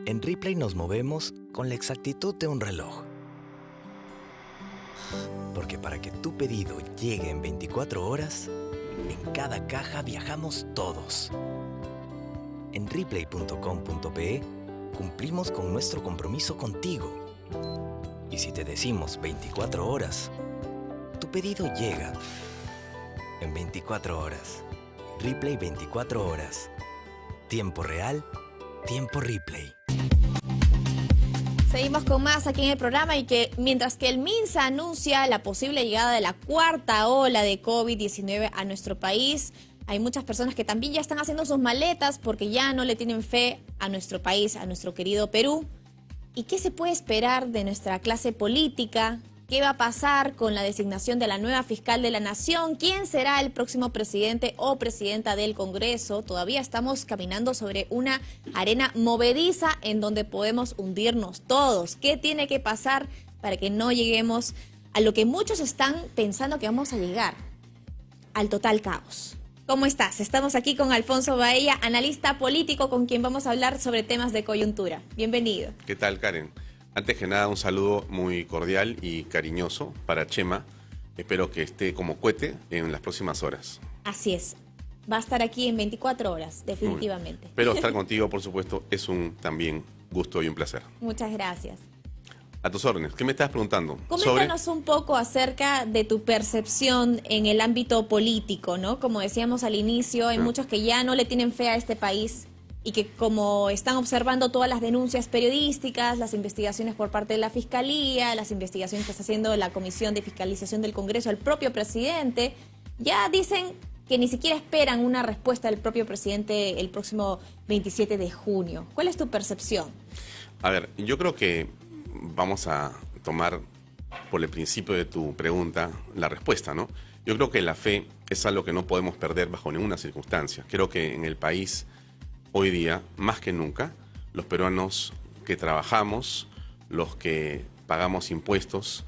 En Ripley nos movemos con la exactitud de un reloj. Porque para que tu pedido llegue en 24 horas, en cada caja viajamos todos. En Ripley.com.pe cumplimos con nuestro compromiso contigo. Y si te decimos 24 horas, tu pedido llega en 24 horas. Ripley 24 horas. Tiempo real, tiempo Ripley. Seguimos con más aquí en el programa y que mientras que el MINSA anuncia la posible llegada de la cuarta ola de COVID-19 a nuestro país, hay muchas personas que también ya están haciendo sus maletas porque ya no le tienen fe a nuestro país, a nuestro querido Perú. ¿Y qué se puede esperar de nuestra clase política? ¿Qué va a pasar con la designación de la nueva fiscal de la Nación? ¿Quién será el próximo presidente o presidenta del Congreso? Todavía estamos caminando sobre una arena movediza en donde podemos hundirnos todos. ¿Qué tiene que pasar para que no lleguemos a lo que muchos están pensando que vamos a llegar? Al total caos. ¿Cómo estás? Estamos aquí con Alfonso Baella, analista político, con quien vamos a hablar sobre temas de coyuntura. Bienvenido. ¿Qué tal, Karen? Antes que nada, un saludo muy cordial y cariñoso para Chema. Espero que esté como cohete en las próximas horas. Así es. Va a estar aquí en 24 horas, definitivamente. Pero estar contigo, por supuesto, es un también gusto y un placer. Muchas gracias. A tus órdenes. ¿Qué me estás preguntando? Coméntanos un poco acerca de tu percepción en el ámbito político, ¿no? Como decíamos al inicio, hay muchos que ya no le tienen fe a este país y que como están observando todas las denuncias periodísticas, las investigaciones por parte de la Fiscalía, las investigaciones que está haciendo la Comisión de Fiscalización del Congreso, el propio presidente, ya dicen que ni siquiera esperan una respuesta del propio presidente el próximo 27 de junio. ¿Cuál es tu percepción? A ver, yo creo que vamos a tomar por el principio de tu pregunta la respuesta, ¿no? Yo creo que la fe es algo que no podemos perder bajo ninguna circunstancia. Creo que en el país hoy día, más que nunca, los peruanos que trabajamos, los que pagamos impuestos,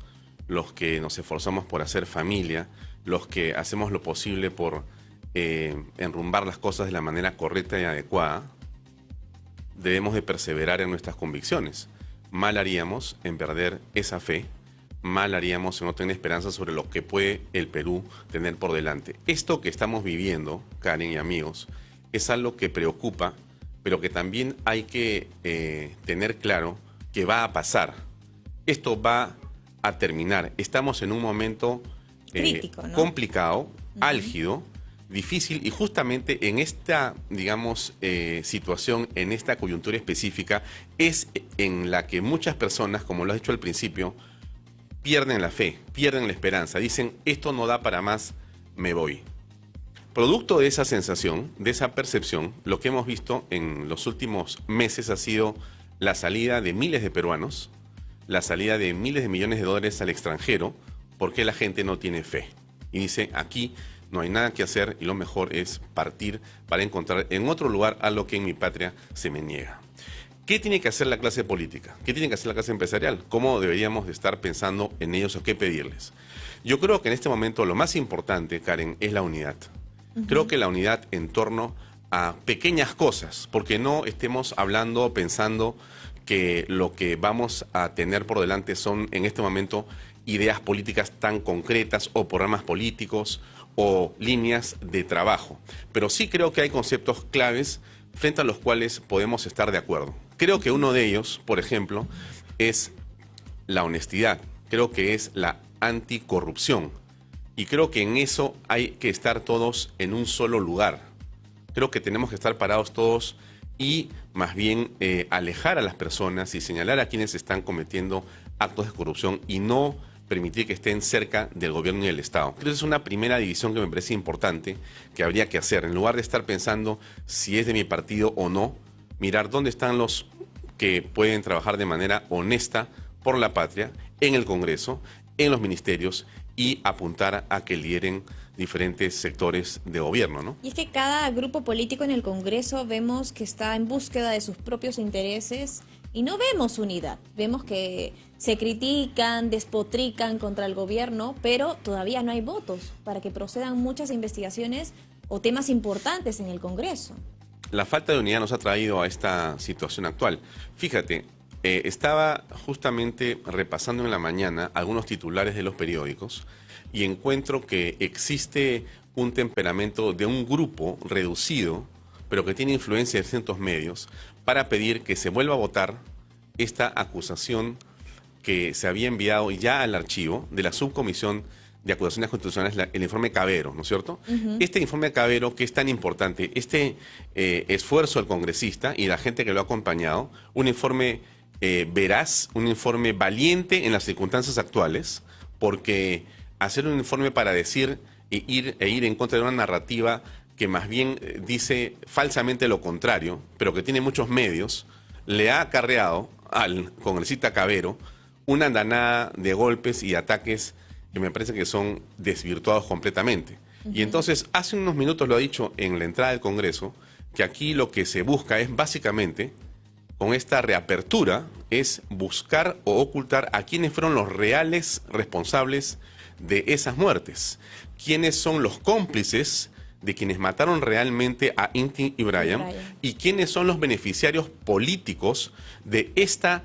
los que nos esforzamos por hacer familia, los que hacemos lo posible por enrumbar las cosas de la manera correcta y adecuada, debemos de perseverar en nuestras convicciones. Mal haríamos en perder esa fe, mal haríamos en no tener esperanza sobre lo que puede el Perú tener por delante. Esto que estamos viviendo, Karen y amigos, es algo que preocupa, pero que también hay que tener claro que va a pasar. Esto va a terminar. Estamos en un momento crítico, ¿no? Complicado, álgido, difícil, y justamente en esta, digamos, situación, en esta coyuntura específica, es en la que muchas personas, como lo has dicho al principio, pierden la fe, pierden la esperanza. Dicen, esto no da para más, me voy. Producto de esa sensación, de esa percepción, lo que hemos visto en los últimos meses ha sido la salida de miles de peruanos, la salida de miles de millones de dólares al extranjero, porque la gente no tiene fe. Y dice, aquí no hay nada que hacer y lo mejor es partir para encontrar en otro lugar algo que en mi patria se me niega. ¿Qué tiene que hacer la clase política? ¿Qué tiene que hacer la clase empresarial? ¿Cómo deberíamos de estar pensando en ellos o qué pedirles? Yo creo que en este momento lo más importante, Karen, es la unidad. Creo que la unidad en torno a pequeñas cosas, porque no estemos hablando, pensando que lo que vamos a tener por delante son en este momento ideas políticas tan concretas o programas políticos o líneas de trabajo. Pero sí creo que hay conceptos claves frente a los cuales podemos estar de acuerdo. Creo que uno de ellos, por ejemplo, es la honestidad. Creo que es la anticorrupción. Y creo que en eso hay que estar todos en un solo lugar. Creo que tenemos que estar parados todos y más bien alejar a las personas y señalar a quienes están cometiendo actos de corrupción y no permitir que estén cerca del gobierno y del Estado. Creo que es una primera división que me parece importante que habría que hacer. En lugar de estar pensando si es de mi partido o no, mirar dónde están los que pueden trabajar de manera honesta por la patria en el Congreso, en los ministerios, y apuntar a que lideren diferentes sectores de gobierno, ¿no? Y es que cada grupo político en el Congreso vemos que está en búsqueda de sus propios intereses y no vemos unidad. Vemos que se critican, despotrican contra el gobierno, pero todavía no hay votos para que procedan muchas investigaciones o temas importantes en el Congreso. la falta de unidad nos ha traído a esta situación actual. Fíjate, estaba justamente repasando en la mañana algunos titulares de los periódicos y encuentro que existe un temperamento de un grupo reducido, pero que tiene influencia en ciertos medios, para pedir que se vuelva a votar esta acusación que se había enviado ya al archivo de la Subcomisión de Acusaciones Constitucionales, el informe Cavero, ¿no es cierto? Este informe Cavero, que es tan importante, este esfuerzo del congresista y la gente que lo ha acompañado, un informe veraz, un informe valiente en las circunstancias actuales, porque hacer un informe para decir ir en contra de una narrativa que más bien dice falsamente lo contrario, pero que tiene muchos medios, le ha acarreado al congresista Cavero una andanada de golpes y ataques que me parece que son desvirtuados completamente. Y entonces, hace unos minutos lo ha dicho en la entrada del Congreso, que aquí lo que se busca es básicamente, con esta reapertura, es buscar o ocultar a quienes fueron los reales responsables de esas muertes. Quiénes son los cómplices de quienes mataron realmente a Inti y Brian, y quiénes son los beneficiarios políticos de esta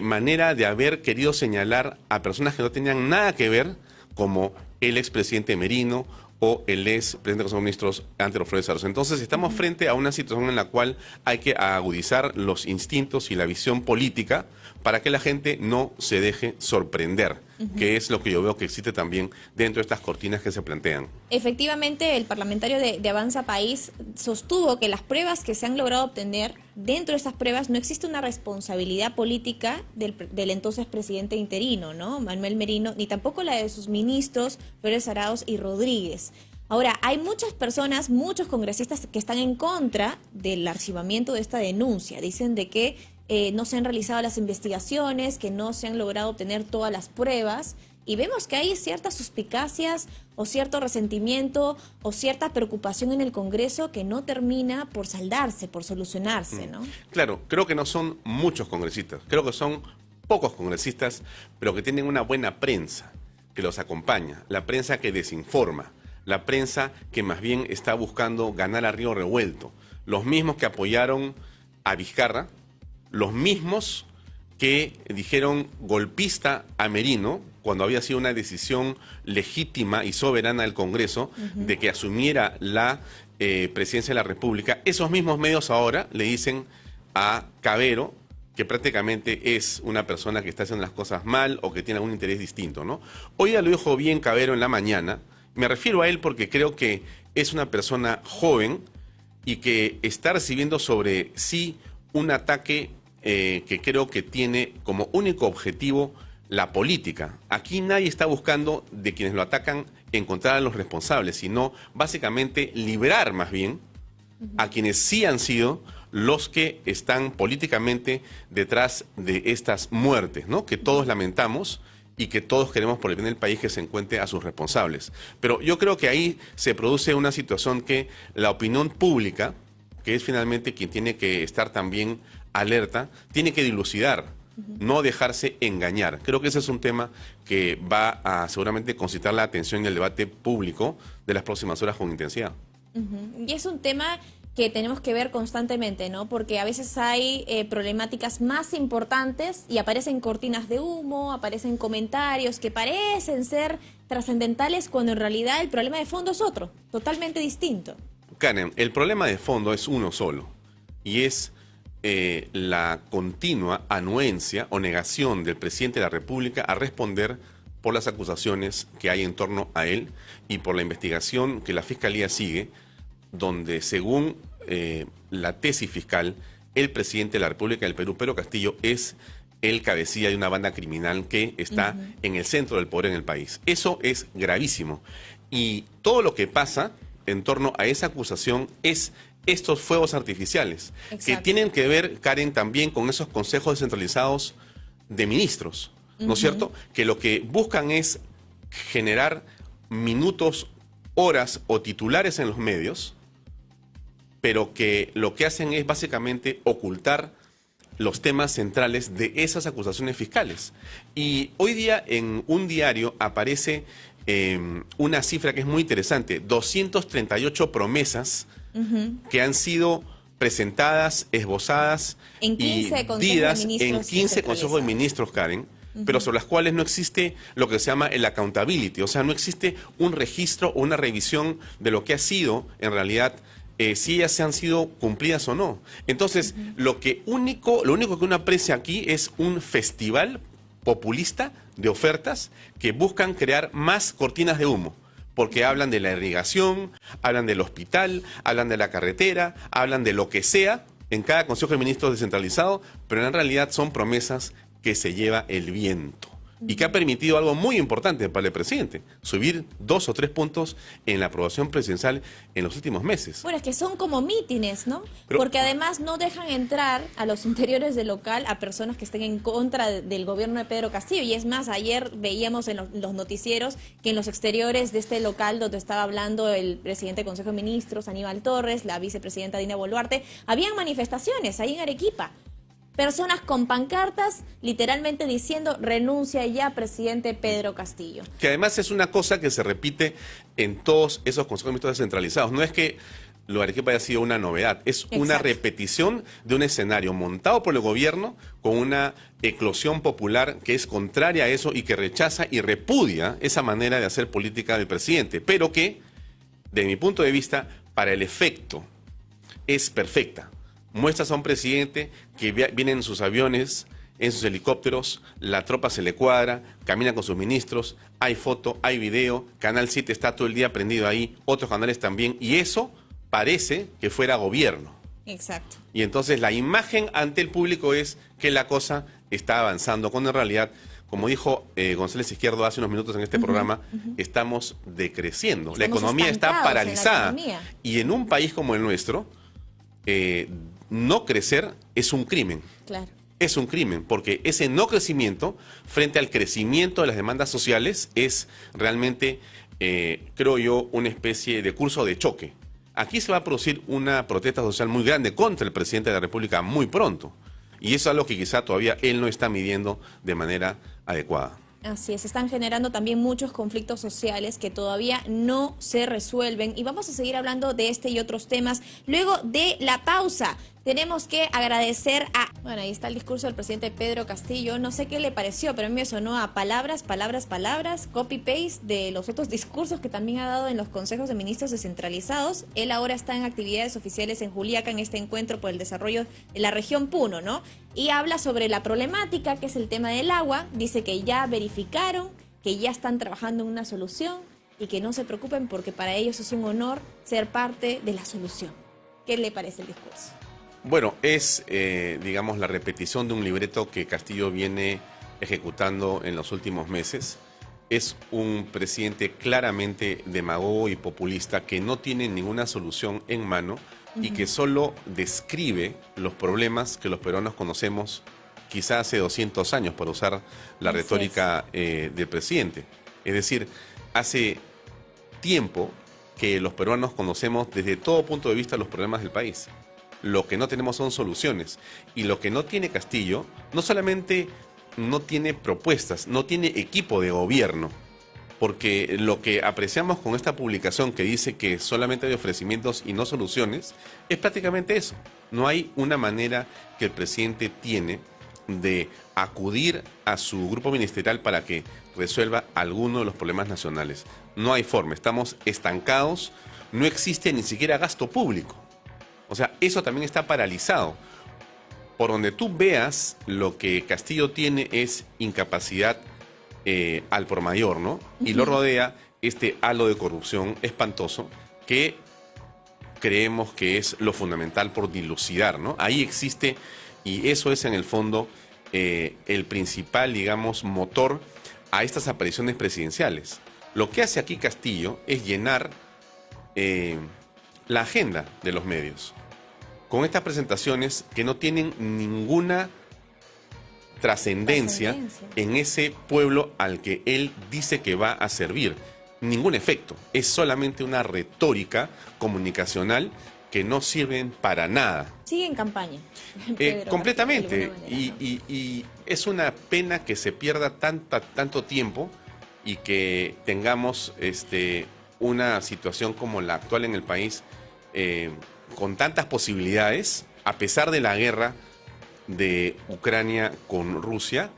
manera de haber querido señalar a personas que no tenían nada que ver, como el expresidente Merino o el expresidente de los Consejo de Ministros, Antero Flores Arce. Entonces estamos frente a una situación en la cual hay que agudizar los instintos y la visión política para que la gente no se deje sorprender, que es lo que yo veo que existe también dentro de estas cortinas que se plantean. Efectivamente, el parlamentario de Avanza País sostuvo que las pruebas que se han logrado obtener, dentro de estas pruebas no existe una responsabilidad política del entonces presidente interino, ¿no? Manuel Merino, ni tampoco la de sus ministros, Flores Arauz y Rodríguez. Ahora, hay muchas personas, muchos congresistas que están en contra del archivamiento de esta denuncia. Dicen de que no se han realizado las investigaciones, que no se han logrado obtener todas las pruebas, y vemos que hay ciertas suspicacias o cierto resentimiento o cierta preocupación en el Congreso que no termina por saldarse, por solucionarse, ¿no? Claro, creo que no son muchos congresistas, creo que son pocos congresistas, pero que tienen una buena prensa que los acompaña, la prensa que desinforma, la prensa que más bien está buscando ganar a río revuelto, los mismos que apoyaron a Vizcarra, los mismos que dijeron golpista a Merino cuando había sido una decisión legítima y soberana del Congreso de que asumiera la presidencia de la República. Esos mismos medios ahora le dicen a Cavero que prácticamente es una persona que está haciendo las cosas mal o que tiene algún interés distinto, ¿no? Hoy ya lo dijo bien Cavero en la mañana. Me refiero a él porque creo que es una persona joven y que está recibiendo sobre sí un ataque que creo que tiene como único objetivo la política. Aquí nadie está buscando de quienes lo atacan encontrar a los responsables, sino básicamente liberar más bien a quienes sí han sido los que están políticamente detrás de estas muertes, ¿no? Que todos lamentamos y que todos queremos por el bien del país que se encuentre a sus responsables. Pero yo creo que ahí se produce una situación que la opinión pública, que es finalmente quien tiene que estar también alerta, tiene que dilucidar, no dejarse engañar. Creo que ese es un tema que va a seguramente concitar la atención y el debate público de las próximas horas con intensidad. Y es un tema que tenemos que ver constantemente, ¿no? Porque a veces hay problemáticas más importantes y aparecen cortinas de humo, aparecen comentarios que parecen ser trascendentales cuando en realidad el problema de fondo es otro, totalmente distinto. Karen, el problema de fondo es uno solo y es la continua anuencia o negación del presidente de la República a responder por las acusaciones que hay en torno a él y por la investigación que la Fiscalía sigue, donde según la tesis fiscal, el presidente de la República del Perú, Pedro Castillo, es el cabecilla de una banda criminal que está en el centro del poder en el país. Eso es gravísimo. Y todo lo que pasa en torno a esa acusación es estos fuegos artificiales, que tienen que ver, Karen, también con esos consejos descentralizados de ministros, ¿no es cierto? Que lo que buscan es generar minutos, horas o titulares en los medios, pero que lo que hacen es básicamente ocultar los temas centrales de esas acusaciones fiscales. Y hoy día en un diario aparece una cifra que es muy interesante, 238 promesas que han sido presentadas, esbozadas En 15 y consejos de didas ministros en 15 consejos de ministros, Karen, pero sobre las cuales no existe lo que se llama el accountability, o sea, no existe un registro o una revisión de lo que ha sido en realidad, si ellas se han sido cumplidas o no. Entonces, lo único que uno aprecia aquí es un festival populista de ofertas que buscan crear más cortinas de humo, porque hablan de la irrigación, hablan del hospital, hablan de la carretera, hablan de lo que sea en cada Consejo de Ministros descentralizado, pero en realidad son promesas que se lleva el viento y que ha permitido algo muy importante para el presidente, subir 2 o 3 puntos en la aprobación presidencial en los últimos meses. Bueno, es que son como mítines, ¿no? Pero, porque además no dejan entrar a los interiores del local a personas que estén en contra del gobierno de Pedro Castillo. Y es más, ayer veíamos en los noticieros que en los exteriores de este local donde estaba hablando el presidente del Consejo de Ministros, Aníbal Torres, la vicepresidenta Dina Boluarte, habían manifestaciones ahí en Arequipa. Personas con pancartas literalmente diciendo renuncia ya, presidente Pedro Castillo. Que además es una cosa que se repite en todos esos consejos de ministros descentralizados. No es que lo de Arequipa haya sido una novedad, es una repetición de un escenario montado por el gobierno con una eclosión popular que es contraria a eso y que rechaza y repudia esa manera de hacer política del presidente, pero que, de mi punto de vista, para el efecto es perfecta. Muestras a un presidente que viene en sus aviones, en sus helicópteros, la tropa se le cuadra, camina con sus ministros, hay foto, hay video, Canal 7 está todo el día prendido ahí, otros canales también, y eso parece que fuera gobierno. Exacto. Y entonces la imagen ante el público es que la cosa está avanzando, cuando en realidad, como dijo González Izquierdo hace unos minutos en este programa, estamos decreciendo. Estamos la economía está estancados paralizada. en la economía. Y en un país como el nuestro, no crecer es un crimen. Claro. Es un crimen, porque ese no crecimiento frente al crecimiento de las demandas sociales es realmente, creo yo, una especie de curso de choque. Aquí se va a producir una protesta social muy grande contra el presidente de la República muy pronto. Y eso es algo que quizá todavía él no está midiendo de manera adecuada. Así es, están generando también muchos conflictos sociales que todavía no se resuelven y vamos a seguir hablando de este y otros temas luego de la pausa. Tenemos que agradecer a... Bueno, ahí está el discurso del presidente Pedro Castillo. No sé qué le pareció, pero a mí me sonó a palabras, copy-paste de los otros discursos que también ha dado en los consejos de ministros descentralizados. Él ahora está en actividades oficiales en Juliaca, en este encuentro por el desarrollo de la región Puno, ¿no? Y habla sobre la problemática, que es el tema del agua. Dice que ya verificaron, que ya están trabajando en una solución y que no se preocupen porque para ellos es un honor ser parte de la solución. ¿Qué le parece el discurso? Bueno, es, digamos, la repetición de un libreto que Castillo viene ejecutando en los últimos meses. Es un presidente claramente demagogo y populista que no tiene ninguna solución en mano y que solo describe los problemas que los peruanos conocemos quizá hace 200 años, por usar la retórica del presidente. Es decir, hace tiempo que los peruanos conocemos desde todo punto de vista los problemas del país. Lo que no tenemos son soluciones. Y lo que no tiene Castillo, no solamente no tiene propuestas, no tiene equipo de gobierno. Porque lo que apreciamos con esta publicación que dice que solamente hay ofrecimientos y no soluciones, es prácticamente eso. No hay una manera que el presidente tiene de acudir a su grupo ministerial para que resuelva alguno de los problemas nacionales. No hay forma, estamos estancados, no existe ni siquiera gasto público. O sea, eso también está paralizado. Por donde tú veas, lo que Castillo tiene es incapacidad al por mayor, ¿no? Y lo rodea este halo de corrupción espantoso que creemos que es lo fundamental por dilucidar, ¿no? Ahí existe, y eso es en el fondo el principal, digamos, motor a estas apariciones presidenciales. Lo que hace aquí Castillo es llenar la agenda de los medios con estas presentaciones que no tienen ninguna trascendencia en ese pueblo al que él dice que va a servir. Ningún efecto. Es solamente una retórica comunicacional que no sirven para nada. Sigue en campaña. Completamente. Y es una pena que se pierda tanto tiempo y que tengamos una situación como la actual en el país, con tantas posibilidades, a pesar de la guerra de Ucrania con Rusia,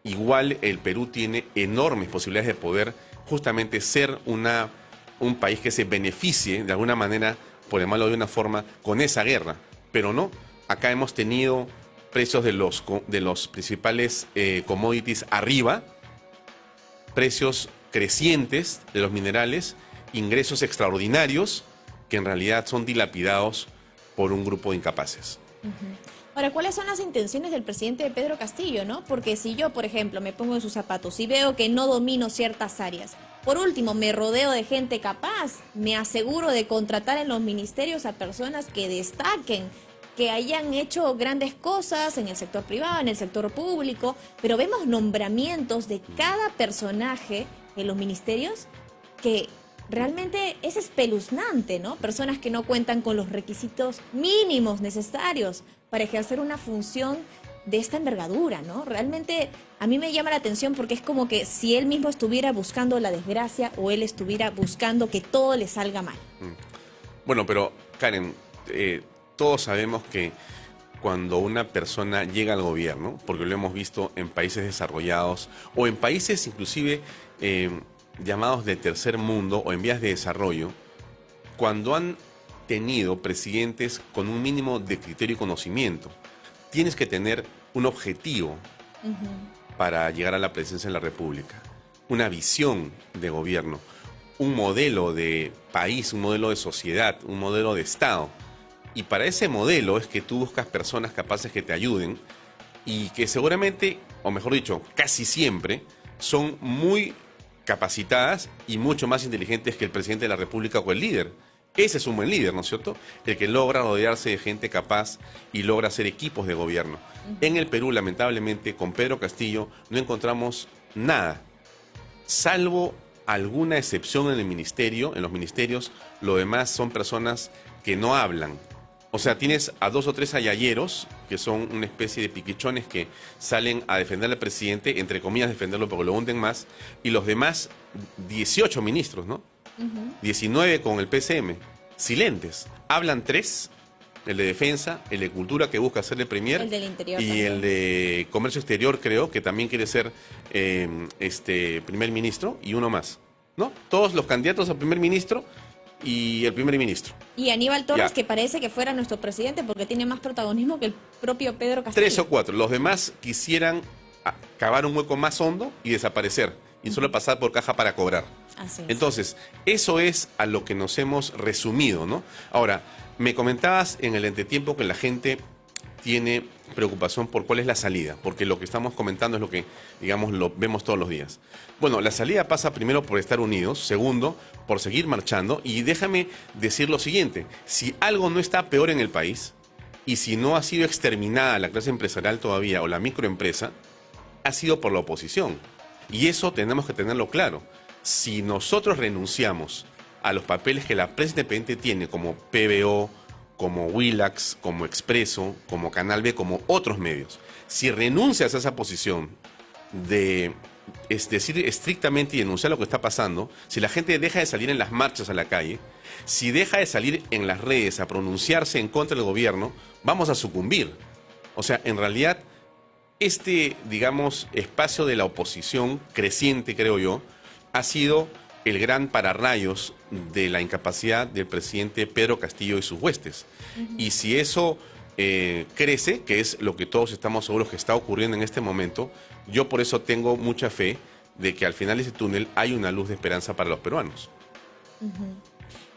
igual el Perú tiene enormes posibilidades de poder justamente ser un país que se beneficie de alguna manera, por llamarlo de una forma, con esa guerra. Pero no, acá hemos tenido precios de los principales commodities arriba, precios crecientes de los minerales, ingresos extraordinarios que en realidad son dilapidados por un grupo de incapaces. Ahora, ¿cuáles son las intenciones del presidente Pedro Castillo, no? Porque si yo, por ejemplo, me pongo en sus zapatos y veo que no domino ciertas áreas, por último, me rodeo de gente capaz, me aseguro de contratar en los ministerios a personas que destaquen, que hayan hecho grandes cosas en el sector privado, en el sector público, pero vemos nombramientos de cada personaje en los ministerios que realmente es espeluznante, ¿no? Personas que no cuentan con los requisitos mínimos necesarios para ejercer una función de esta envergadura, ¿no? Realmente a mí me llama la atención porque es como que si él mismo estuviera buscando la desgracia o él estuviera buscando que todo le salga mal. Bueno, pero Karen, todos sabemos que cuando una persona llega al gobierno, porque lo hemos visto en países desarrollados o en países inclusive llamados de tercer mundo o en vías de desarrollo, cuando han tenido presidentes con un mínimo de criterio y conocimiento, tienes que tener un objetivo para llegar a la presidencia de la República, una visión de gobierno, un modelo de país, un modelo de sociedad, un modelo de Estado. Y para ese modelo es que tú buscas personas capaces que te ayuden y que seguramente, o mejor dicho, casi siempre, son muy capacitadas y mucho más inteligentes que el presidente de la República o el líder. Ese es un buen líder, ¿no es cierto? El que logra rodearse de gente capaz y logra hacer equipos de gobierno. En el Perú, lamentablemente, con Pedro Castillo no encontramos nada, salvo alguna excepción en el ministerio, en los ministerios. Lo demás son personas que no hablan. O sea, tienes a 2 o 3 ayayeros, que son una especie de piquichones que salen a defender al presidente, entre comillas defenderlo porque lo hunden más, y los demás 18 ministros, ¿no? 19 con el PCM, silentes. Hablan 3, el de defensa, el de cultura que busca ser el premier, el del interior y también. El de comercio exterior creo que también quiere ser primer ministro, y uno más, ¿no? Todos los candidatos a primer ministro y el primer ministro. Y Aníbal Torres, Ya. que parece que fuera nuestro presidente porque tiene más protagonismo que el propio Pedro Castillo. 3 o 4. Los demás quisieran cavar un hueco más hondo y desaparecer. Y solo pasar por caja para cobrar. Así es. Entonces, eso es a lo que nos hemos resumido, ¿no? Ahora, me comentabas en el entretiempo que la gente tiene preocupación por cuál es la salida, porque lo que estamos comentando es lo que, digamos, lo vemos todos los días. Bueno, la salida pasa primero por estar unidos, segundo, por seguir marchando, y déjame decir lo siguiente: si algo no está peor en el país, y si no ha sido exterminada la clase empresarial todavía o la microempresa, ha sido por la oposición. Y eso tenemos que tenerlo claro. Si nosotros renunciamos a los papeles que la prensa independiente tiene, como PBO, como Willax, como Expreso, como Canal B, como otros medios, si renuncias a esa posición de decir estrictamente y denunciar lo que está pasando, si la gente deja de salir en las marchas a la calle, si deja de salir en las redes a pronunciarse en contra del gobierno, vamos a sucumbir. O sea, en realidad, digamos, espacio de la oposición creciente, creo yo, ha sido el gran pararrayos de la incapacidad del presidente Pedro Castillo y sus huestes. Y si eso crece, que es lo que todos estamos seguros que está ocurriendo en este momento, yo por eso tengo mucha fe de que al final de ese túnel hay una luz de esperanza para los peruanos.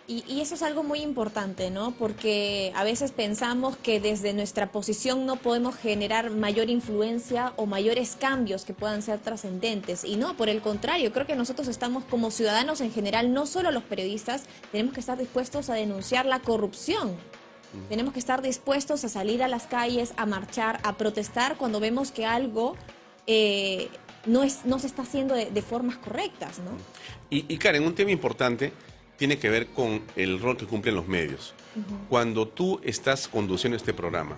Y eso es algo muy importante, ¿no? Porque a veces pensamos que desde nuestra posición no podemos generar mayor influencia o mayores cambios que puedan ser trascendentes. Y no, por el contrario, creo que nosotros estamos como ciudadanos en general, no solo los periodistas, tenemos que estar dispuestos a denunciar la corrupción. Tenemos que estar dispuestos a salir a las calles, a marchar, a protestar cuando vemos que algo no se está haciendo de formas correctas, ¿no? Y Karen, un tema importante tiene que ver con el rol que cumplen los medios. Cuando tú estás conduciendo este programa,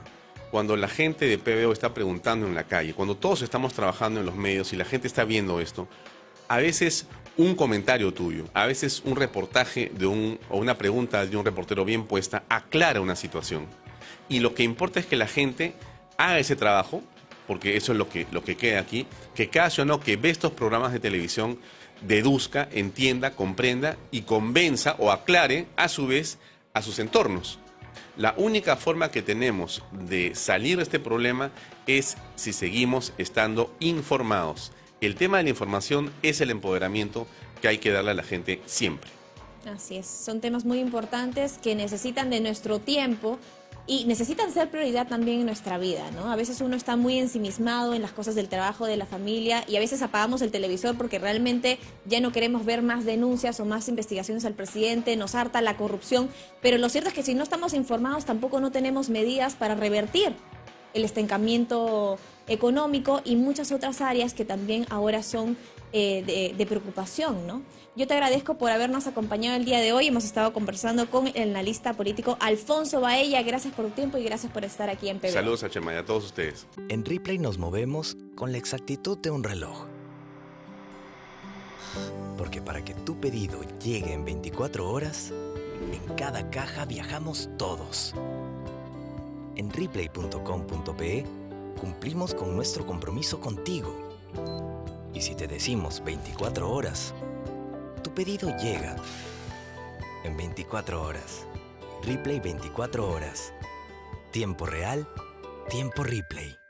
cuando la gente de PBO está preguntando en la calle, cuando todos estamos trabajando en los medios y la gente está viendo esto, A veces un comentario tuyo, a veces un reportaje o una pregunta de un reportero bien puesta aclara una situación. Y lo que importa es que la gente haga ese trabajo, porque eso es lo que queda aquí, que cada ciudadano que ve estos programas de televisión deduzca, entienda, comprenda y convenza o aclare a su vez a sus entornos. La única forma que tenemos de salir de este problema es si seguimos estando informados. El tema de la información es el empoderamiento que hay que darle a la gente siempre. Así es, son temas muy importantes que necesitan de nuestro tiempo y necesitan ser prioridad también en nuestra vida, ¿no? A veces uno está muy ensimismado en las cosas del trabajo, de la familia, y a veces apagamos el televisor porque realmente ya no queremos ver más denuncias o más investigaciones al presidente, nos harta la corrupción, pero lo cierto es que si no estamos informados tampoco no tenemos medidas para revertir el estancamiento económico y muchas otras áreas que también ahora son de preocupación, ¿no? Yo te agradezco por habernos acompañado el día de hoy. Hemos estado conversando con el analista político Alfonso Baella. Gracias por tu tiempo y gracias por estar aquí en PB. Saludos a Chema y a todos ustedes. En Ripley nos movemos con la exactitud de un reloj. Porque para que tu pedido llegue en 24 horas, en cada caja viajamos todos. En Ripley.com.pe cumplimos con nuestro compromiso contigo. Y si te decimos 24 horas, tu pedido llega en 24 horas. Ripley 24 horas. Tiempo real, tiempo Ripley.